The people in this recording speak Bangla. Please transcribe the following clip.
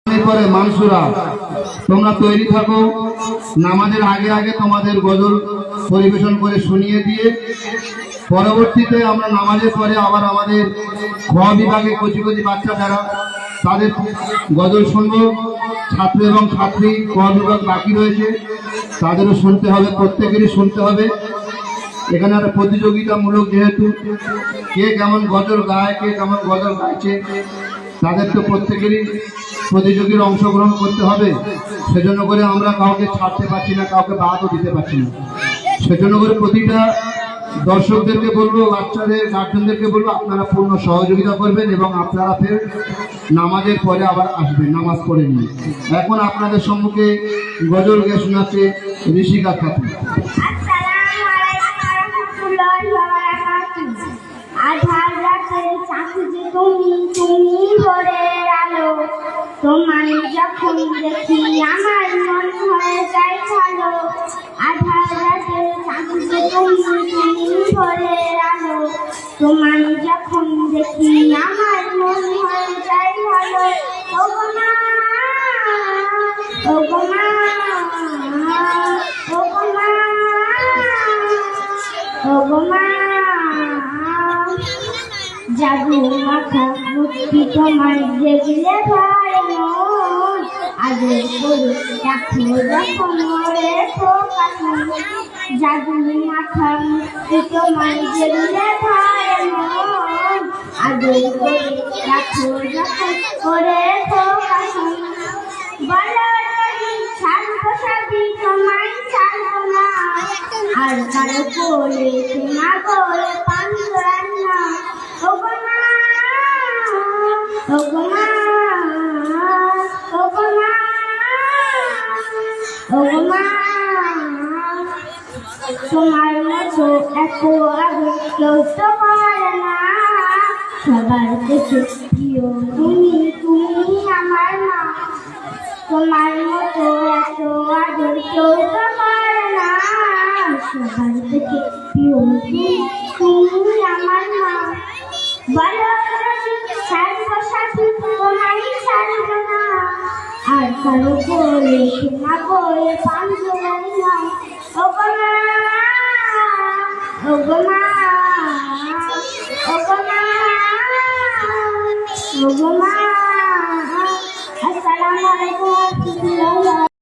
পরে মানসুরা তোমরা তৈরি থাকো। নামাজের আগে আগে তোমাদের গজল পরিবেশন করে শুনিয়ে দিয়ে পরবর্তীতে আমরা নামাজের পরে আবার আমাদের খ বিভাগে কচি কচি বাচ্চা যারা তাদের গজল শুনবো। ছাত্র এবং ছাত্রী ক বিভাগ বাকি রয়েছে, তাদেরও শুনতে হবে, প্রত্যেকেরই শুনতে হবে। এখানে একটা প্রতিযোগিতামূলক, যেহেতু কে কেমন গজল গায়, কে কেমন গজল গাইছে, তাদের তো প্রত্যেকেরই প্রতিযোগীর অংশগ্রহণ করতে হবে। সেজন্য করে আমরা কাউকে ছাড়তে পারছি না, কাউকে বাদও দিতে পারছি না। সেজন্য করে প্রতিটা দর্শকদেরকে বলবো, বাচ্চাদের গার্জেনদেরকে বলবো, আপনারা পূর্ণ সহযোগিতা করবেন এবং আপনারা ফের নামাজের পরে আবার আসবেন নামাজ পড়ে নিয়ে। এখন আপনাদের সম্মুখে গজল গেয়ে শোনাচ্ছে ঋষিকা খাতুন। আধার রাতে চাঁদে তুমি ভোরের আলো, তোমায় যখন দেখি আমার মন হয়ে যায় ভালো। আধার রাতে চাঁদে তুমি ভোরের আলো, তোমায় যখন দেখি আমার মন হয়ে যায় ভালো। ও গো মা, ও গো মা, ও গো মা, ও গো মা, জাদু মাখা মুক্তি তোমার দেখলে ভাই মন, আগে করে দেখো যখন মরে কাছে। জাদু মাখা মুক্তি তোমার দেখলে ভাই মন, আগে করে দেখো যখন মরে কাছে। বলো ছাড়বো সবই তোমায় ছাড়বো না, আর কারো বলে না বলে পাঞ্জরান না। ও গো মা, ও গো মা, ও গো মা, ও গো মা, তোমার মতো এত আগে কেউ তো পারে না। সবার কাছে প্রিয় তুমি, তুমি আমার মা। তোমার মতো এত আদর কেউ তো পারে না। সবার কাছে প্রিয় তুমি, তুমি আমার মা। বলো ছাড়বো সাথী তোমায় ছাড়বো না, আর কারো বলে না বলে পাঞ্জরান না। ও গো মা, ও গো মা, ও গো মা, ও গো মা।